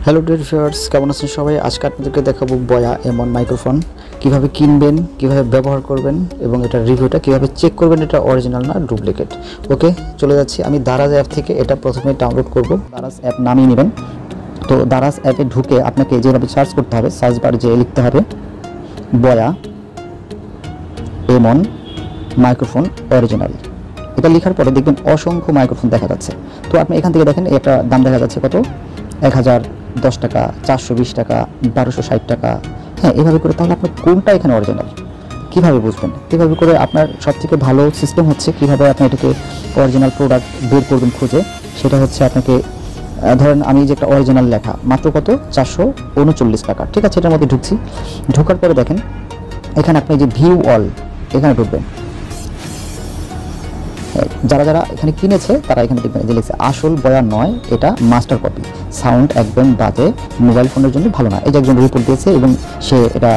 Hello dear viewers, কেমন আছেন সবাই? আজকে আপনাদেরকে দেখাবো বয়া M1 মাইক্রোফোন কিভাবে কিনবেন, কিভাবে ব্যবহার করবেন এবং এটার রিভিউটা কিভাবে চেক করবেন এটা অরিজিনাল না ডুপ্লিকেট। ওকে, চলে যাচ্ছি। আমি দারাজ অ্যাপ থেকে এটা প্রথমে ডাউনলোড করব। দারাজ অ্যাপ নামিয়ে নেবেন। তো দারাজ অ্যাপে ঢুকে আপনাকে যেভাবে সার্চ করতে হবে, সার্চ বারে যেয়ে লিখতে হবে বয়া M1 মাইক্রোফোন অরিজিনাল। এটা লেখার পরে দেখবেন অসংখ্য মাইক্রোফোন দেখা যাচ্ছে। তো আপনি এখান থেকে দেখেন একটা দাম দেখা যাচ্ছে কত, 1010 টাকা, 420 টাকা, 1260 টাকা। হ্যাঁ, এভাবে করে তাহলে আপনার কোনটা এখানে অরিজিনাল কীভাবে বুঝবেন? এভাবে করে আপনার সবথেকে ভালো সিস্টেম হচ্ছে কীভাবে আপনি এটাকে অরিজিনাল প্রোডাক্ট বের করবেন খুঁজে। সেটা হচ্ছে আপনাকে ধরেন আমি যে একটা অরিজিনাল লেখা মাত্র কত, 439 টাকা। ঠিক আছে, এটার মধ্যে ঢুকছি। ঢোকার পরে দেখেন এখানে আপনি যে ভিউ অল এখানে ঢুকবেন। যারা যারা এখানে কিনেছে তারা এখানে দেখবেন যে লিখছে আসল বয়া নয়, এটা মাস্টার কপি, সাউন্ড একদম বাজে, মোবাইল ফোনের জন্য ভালো না। এই যে একজন রিপোর্ট দিয়েছে এবং সে এটা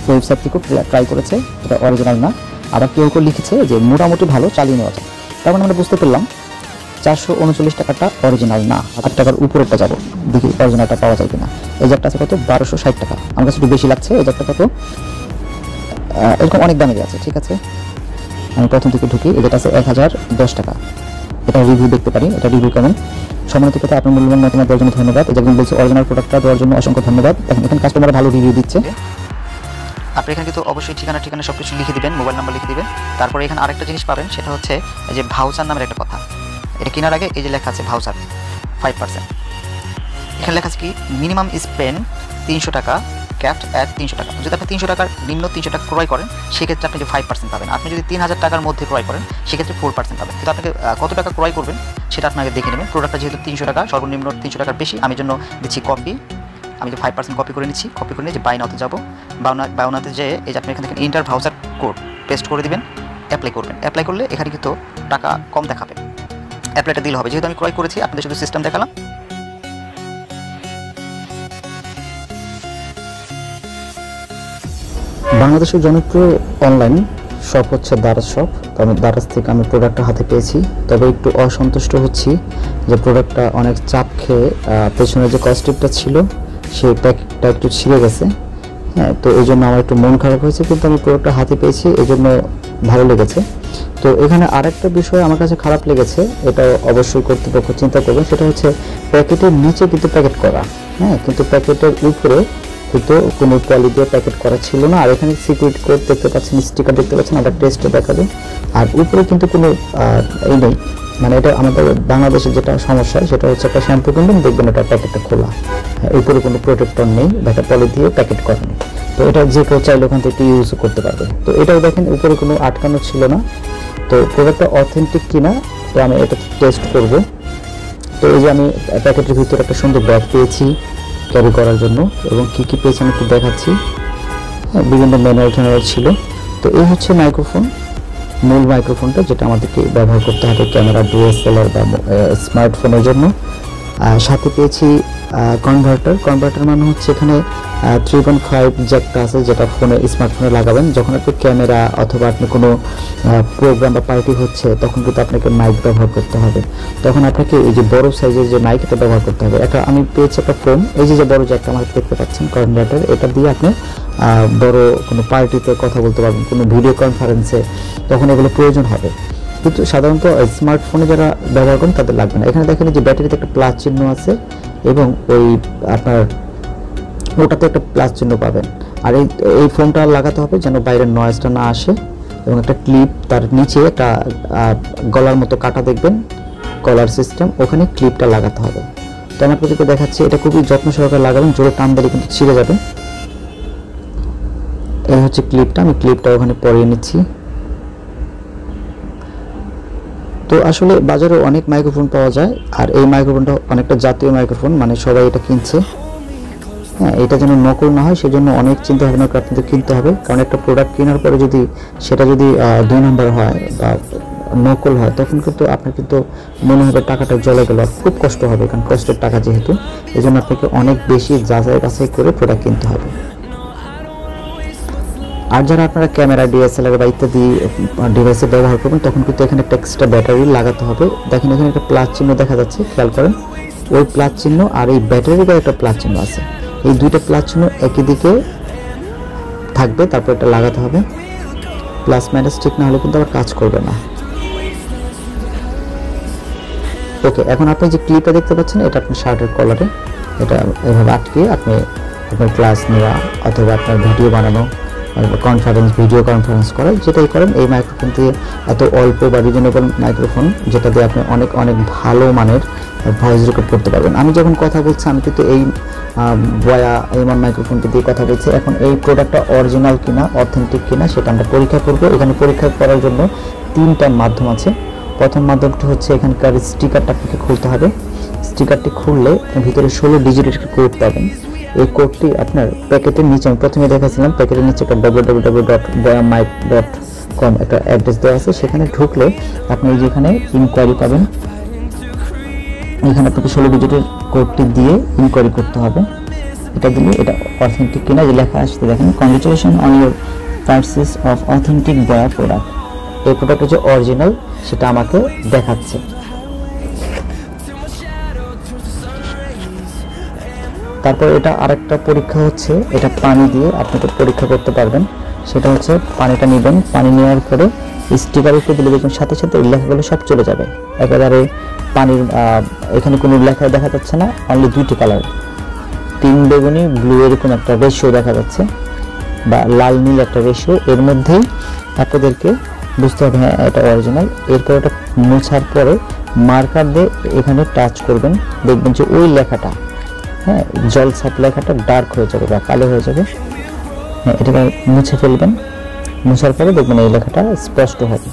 ওয়েবসাইট থেকেও ট্রাই করেছে, এটা অরিজিনাল না। আবার কেউ কেউ লিখেছে যে মোটামুটি ভালো, চালিয়ে নেওয়া যায়। তার মানে আমরা বুঝতে পারলাম 439 টাকাটা অরিজিনাল না। 8 টাকার উপরেরটা যাবো, দেখি অরিজিনালটা পাওয়া যায় কিনা। এই যে একটা আছে কত, 1260 টাকা। আমার কাছে একটু বেশি লাগছে। এই যে একটা কত, এরকম অনেক দামেরই আছে। ঠিক আছে, আমি প্রথম থেকে ঢুকি। এটা আছে 1010 টাকা। এটা রিভিউ দেখতে পারি, এটা রিভিউ কেমন। সম্মানিত কথা, আপনার মূল্যবান মতামত দেওয়ার জন্য ধন্যবাদ। এই যেমন বলছে অরিজিনাল প্রোডাক্টটা দেওয়ার জন্য অসংখ্য ধন্যবাদ। দেখেন এখানে কাস্টমার ভালো রিভিউ দিচ্ছে। আপনি এখানে কিন্তু অবশ্যই ঠিকানা সব কিছু লিখে দিবেন, মোবাইল নাম্বার লিখে দিবেন। তারপরে এখানে আরেকটা জিনিস পাবেন, সেটা হচ্ছে এই যে ভাউচার নামের একটা কথা। এটা কেনার আগে এই যে লেখা আছে ভাউচার 5%। এখানে লেখা আছে কি মিনিমাম স্পেন্ড 300 টাকা, ক্যাপড অ্যাট 300 টাকা। যদি আপনি 300 টাকার নিম্ন 300 টাকা ক্রয় করেন সেক্ষেত্রে আপনি যে 5% পাবেন। আপনি যদি 3000 টাকার মধ্যে ক্রয় করেন সেক্ষেত্রে 4% পাবেন। কিন্তু আপনাকে কত টাকা ক্রয় করবেন সেটা আপনাকে দেখে নেবেন। প্রোডাক্টটা যেহেতু 300 টাকা, সর্বনিম্ন 300 টাকার বেশি, আমি জন্য দিচ্ছি কপি। আমি যে 5% কপি করে নিচ্ছি, কপি করে নিয়ে যে বাই-নাতে যাবো। বাই-নাতে যেয়ে এই যে আপনি এখান থেকে ইন্টার ভাউচার কোড পেস্ট করে দিবেন, অ্যাপ্লাই করবেন। অ্যাপ্লাই করলে এখানে কিন্তু টাকা কম দেখাবে, অ্যাপ্লাইটা দিলে হবে। যেহেতু আমি ক্রয় করেছি আপনাদের শুধু সিস্টেম দেখালাম। বাংলাদেশের জনপ্রিয় অনলাইন শপ হচ্ছে দারাজ শপ। তবে দারাজ থেকে আমি প্রোডাক্টটা হাতে পেয়েছি, তবে একটু অসন্তুষ্ট হচ্ছি যে প্রোডাক্টটা অনেক চাপ খেয়ে পেছনে যে কস্টিপটা ছিল সেই প্যাকেটটা একটু ছিঁড়ে গেছে। হ্যাঁ, তো এই জন্য আমার একটু মন খারাপ হয়েছে, কিন্তু আমি প্রোডাক্টটা হাতে পেয়েছি এই জন্য ভালো লেগেছে। তো এখানে আরেকটা বিষয় আমার কাছে খারাপ লেগেছে, এটা অবশ্যই কর্তৃপক্ষ চিন্তা করবেন। সেটা হচ্ছে প্যাকেটের নিচে কিন্তু প্যাকেট করা, হ্যাঁ, কিন্তু প্যাকেটের উপরে হয়তো কোনো পলি দিয়ে প্যাকেট করা ছিল না। আর এখানে সিকিউরিটি কোড দেখতে পাচ্ছেন, স্টিকার দেখতে পাচ্ছেন, আবার টেস্টে দেখাবেন। আর উপরে কিন্তু কোনো এই নেই, মানে এটা আমাদের বাংলাদেশে যেটা সমস্যা সেটা হচ্ছে একটা শ্যাম্পু কিনবেন, দেখবেন এটা প্যাকেটটা খোলা, উপরে কোনো প্রোটেক্টর নেই, একটা পলি দিয়ে প্যাকেট করা নেই। তো এটা যে কেউ চাইলে ওখান থেকে ইউজ করতে পারবে। তো এটাও দেখেন উপরে কোনো আটকানো ছিল না। তো প্রোডাক্টটা অথেন্টিক কিনা তো আমি এটা টেস্ট করব। তো এই যে আমি প্যাকেটের ভিতরে একটা সুন্দর ব্যাগ পেয়েছি ক্যারি করার জন্য, এবং কী কী পেয়েছি আমি একটু দেখাচ্ছি। হ্যাঁ, বিভিন্ন ম্যানুয়াল ট্যানুয়াল ছিল। তো এই হচ্ছে মাইক্রোফোন, মূল মাইক্রোফোনটা যেটা আমাদেরকে ব্যবহার করতে হবে ক্যামেরা, ডিএসএলআর বা স্মার্টফোনের জন্য। সাথে পেয়েছি কনভার্টার মানে হচ্ছে এখানে 3.5 জ্যাকটা আছে, যেটা ফোনে স্মার্টফোনে লাগাবেন যখন আপনি ক্যামেরা অথবা আপনি কোনো প্রোগ্রাম বা পার্টি হচ্ছে তখন কিন্তু আপনাকে মাইক ব্যবহার করতে হবে। তখন আপনাকে এই যে বড় সাইজের যে মাইক এটা ব্যবহার করতে হবে। একটা আমি পেয়েছি একটা ফোন, এই যে বড় জ্যাকটা আমার দেখতে পাচ্ছেন কনভার্টার, এটা দিয়ে আপনি বড় কোনো পার্টিতে কথা বলতে পারবেন, কোনো ভিডিও কনফারেন্সে তখন এগুলো প্রয়োজন হবে। কিন্তু সাধারণত স্মার্টফোনে যারা ব্যবহার করেন তাদের লাগবে না। এখানে দেখেন যে ব্যাটারিতে একটা প্লাস চিহ্ন আছে এবং ওই আপনার ওটাতে একটা প্লাস চিহ্ন পাবেন। আর এই ফোনটা লাগাতে হবে যেন বাইরের নয়েজটা না আসে, এবং একটা ক্লিপ তার নিচে একটা গলার মতো কাটা দেখবেন, কলার সিস্টেম, ওখানে ক্লিপটা লাগাতে হবে। তো আমি আপনাদেরকে দেখাচ্ছি, এটা খুবই যত্ন সহকারে লাগাবেন, জোরে টান দিলে কিন্তু ছিঁড়ে যাবে। এই হচ্ছে ক্লিপটা, আমি ক্লিপটা ওখানে পরিয়ে নিচ্ছি। তো আসলে বাজারে অনেক মাইক্রোফোন পাওয়া যায়, আর এই মাইক্রোফোনটা অনেকটা জাতীয় মাইক্রোফোন, মানে সবাই এটা কিনছে। হ্যাঁ, এটা যেন নকল না হয় সেজন্য অনেক চিন্তা ভাবনা করে আপনাদের কিনতে হবে। কারণ একটা প্রোডাক্ট কেনার পরে যদি সেটা 2 নম্বর হয় বা নকল হয় তখন কিন্তু আপনার কিন্তু মনে হবে টাকাটা জলে গেল, আর খুব কষ্ট হবে, কারণ কষ্টের টাকা যেহেতু, এই জন্য আপনাকে অনেক বেশি যাচাই বাছাই করে প্রোডাক্ট কিনতে হবে। আর যারা আপনারা ক্যামেরা, ডিএসএলআর বা ইত্যাদি ডিভাইসে ব্যবহার করবেন তখন কিন্তু এখানে একটা এক্সট্রা ব্যাটারি লাগাতে হবে। দেখেন এখানে একটা প্লাস চিহ্ন দেখা যাচ্ছে, খেয়াল করেন, ওই প্লাস চিহ্ন আর এই ব্যাটারির গায়ে একটা প্লাস চিহ্ন আছে, এই দুইটা প্লাস চিহ্ন একই দিকে থাকবে, তারপর এটা লাগাতে হবে। প্লাস মাইনাস ঠিক না হলে কিন্তু আবার কাজ করবে না। ওকে, এখন আপনি যে ক্লিপটা দেখতে পাচ্ছেন এটা আপনার শার্টের কলারে, এটা এভাবে আটকে আপনি আপনার ক্লাস নেওয়া অথবা আপনার ভিডিও বানানো, ভিডিও কনফারেন্স করা, যেটাই করেন এই মাইক্রোফোন দিয়ে এত অল্প বা রিজনেবল মাইক্রোফোন, যেটা দিয়ে আপনি অনেক অনেক ভালো মানের ভয়েস রেকর্ড করতে পারবেন। আমি যখন কথা বলছি আমি কিন্তু এই বয়া by-m1 মাইক্রোফোনটি দিয়ে কথা বলছি। এখন এই প্রোডাক্টটা অরিজিনাল কিনা, অথেন্টিক কিনা সেটা আমরা পরীক্ষা করব। এখানে পরীক্ষা করার জন্য 3টা মাধ্যম আছে। প্রথম মাধ্যমটি হচ্ছে এখানকার স্টিকারটা আপনাকে খুলতে হবে। স্টিকারটি খুললে ভিতরে 16 ডিজিটের কোড পাবেন। এই কোডটি আপনার প্যাকেটের নিচে, আমি প্রথমে দেখাচ্ছিলাম প্যাকেটের নিচে একটা www.by-m1.com একটা অ্যাড্রেস দেওয়া আছে, সেখানে ঢুকলে আপনি যেখানে ইনকোয়ারি পাবেন, এখানে আপনাকে 16 ডিজিটের কোডটি দিয়ে ইনকোয়ারি করতে হবে। এটা দিলে এটা অথেন্টিক কিনা যে লেখা আসছে দেখেন, congratulation on your purchase of authentic বয়া প্রোডাক্ট। এই প্রোডাক্ট হচ্ছে অরিজিনাল, সেটা আমাকে দেখাচ্ছে। তারপর এটা আরেকটা পরীক্ষা হচ্ছে, এটা পানি দিয়ে আপনাকে পরীক্ষা করতে পারবেন। সেটা হচ্ছে পানিটা নেবেন, পানি নেওয়ার পরে স্টিকার একটু দিলে দেখবেন সাথে সাথে এই লেখাগুলো সব চলে যাবে। একেবারে পানির এখানে কোনো লেখা দেখা যাচ্ছে না, অনলি 2টি কালার, পিঙ্ক বেগুনি ব্লু এরকম একটা রেশিও দেখা যাচ্ছে, বা লাল নীল একটা রেশিও। এর মধ্যেই আপনাদেরকে বুঝতে হবে হ্যাঁ এটা অরিজিনাল। এরপর এটা মোছার পরে মার্কার দিয়ে এখানে টাচ করবেন, দেখবেন যে ওই লেখাটা, হ্যাঁ জল ছাপ লেখাটা ডার্ক হয়ে যাবে বা কালো হয়ে যাবে। হ্যাঁ, এটাকে মুছে ফেলবেন, মোছার পরে দেখবেন এই লেখাটা স্পষ্ট হবে।